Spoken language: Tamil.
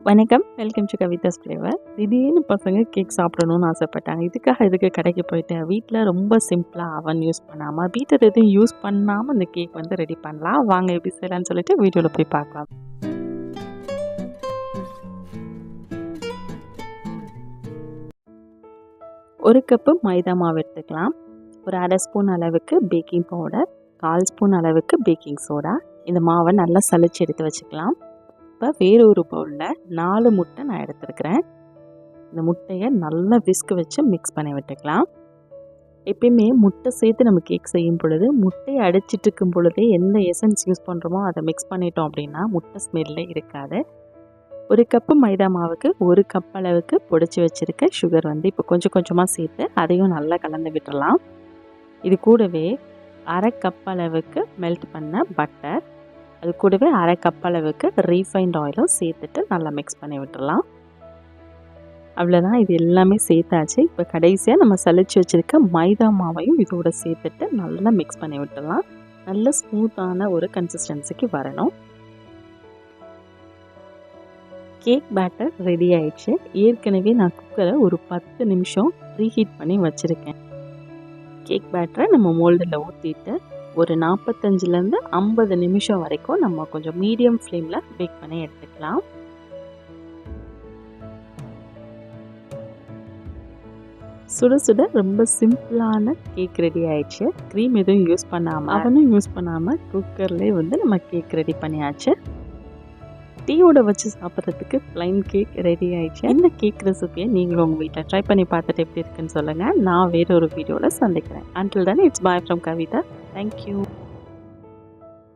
வணக்கம். Welcome to Kavitha's flavour. திடீர்னு பசங்க கேக் சாப்பிடணும்னு ஆசைப்பட்டாங்க. இதுக்கு கடைக்கு போயிட்டேன். வீட்ல ரொம்ப சிம்பிளா அவன் யூஸ் பண்ணாம, பீட்டர் எதுவும் யூஸ் பண்ணாம இந்த கேக் வந்து ரெடி பண்ணலாம். வாங்க எப்படி செய்யலாம்னு சொல்லிட்டு வீடியோல போய் பார்க்கலாம். ஒரு கப்பு மைதா மாவு எடுத்துக்கலாம். ஒரு 1/2 ஸ்பூன் அளவுக்கு பேக்கிங் பவுடர், 1/4 ஸ்பூன் அளவுக்கு பேக்கிங் சோடா. இந்த மாவை நல்லா சலிச்சு எடுத்து வச்சுக்கலாம். இப்போ வேறு ஒரு பவுலில் 4 முட்டை நான் எடுத்துருக்கிறேன். இந்த முட்டையை நல்லா விஸ்க் வச்சு மிக்ஸ் பண்ணி விட்டுக்கலாம். எப்பயுமே முட்டை சேர்த்து நம்ம கேக் செய்யும் பொழுது முட்டையை அடிச்சிட்டு இருக்கும் பொழுதே எந்த எசன்ஸ் யூஸ் பண்ணுறோமோ அதை மிக்ஸ் பண்ணிட்டோம் அப்படின்னா முட்டை ஸ்மெல்லே இருக்காது. ஒரு கப்பு மைதா மாவுக்கு 1 கப் அளவுக்கு பொடிச்சு வச்சுருக்க சுகர் வந்து இப்போ கொஞ்சம் கொஞ்சமாக சேர்த்து அதையும் நல்லா கலந்து விட்டுடலாம். இது கூடவே 1/2 கப் அளவுக்கு மெல்ட் பண்ண பட்டர், அது கூடவே 1/2 கப் அளவுக்கு ரீஃபைண்ட் ஆயிலும் சேர்த்துட்டு நல்லா மிக்ஸ் பண்ணி விட்டுடலாம். அவ்வளோதான், இது எல்லாமே சேர்த்தாச்சு. இப்போ கடைசியாக நம்ம சலிச்சு வச்சுருக்க மைதா மாவையும் இதோட சேர்த்துட்டு நல்லா மிக்ஸ் பண்ணி விட்டுடலாம். நல்ல ஸ்மூத்தான ஒரு கன்சிஸ்டன்சிக்கு வரணும். கேக் பேட்டர் ரெடி ஆயிடுச்சு. ஏற்கனவே நான் குக்கரை ஒரு 10 நிமிஷம் ப்ரீஹீட் பண்ணி வச்சுருக்கேன். கேக் பேட்டரை நம்ம மோல்டில் ஊற்றிட்டு ஒரு 45லேருந்து 50 நிமிஷம் வரைக்கும் நம்ம கொஞ்சம் மீடியம் ஃப்ளேமில் பேக் பண்ணி எடுத்துக்கலாம். சுட சுட ரொம்ப சிம்பிளான கேக் ரெடி ஆயிடுச்சு. க்ரீம் எதுவும் யூஸ் பண்ணாமல், அவனும் யூஸ் பண்ணாமல் குக்கர்லேயே வந்து நம்ம கேக் ரெடி பண்ணியாச்சு. டீயோட வச்சு சாப்பிட்றதுக்கு ப்ளைன் கேக் ரெடி ஆயிடுச்சு. இந்த கேக் ரெசிபியை நீங்களும் உங்கள் வீட்டில் ட்ரை பண்ணி பார்த்துட்டு எப்படி இருக்குன்னு சொல்லுங்கள். நான் வேறு ஒரு வீடியோவில் சந்திக்கிறேன். Until then, it's bye from Kavita. Thank you.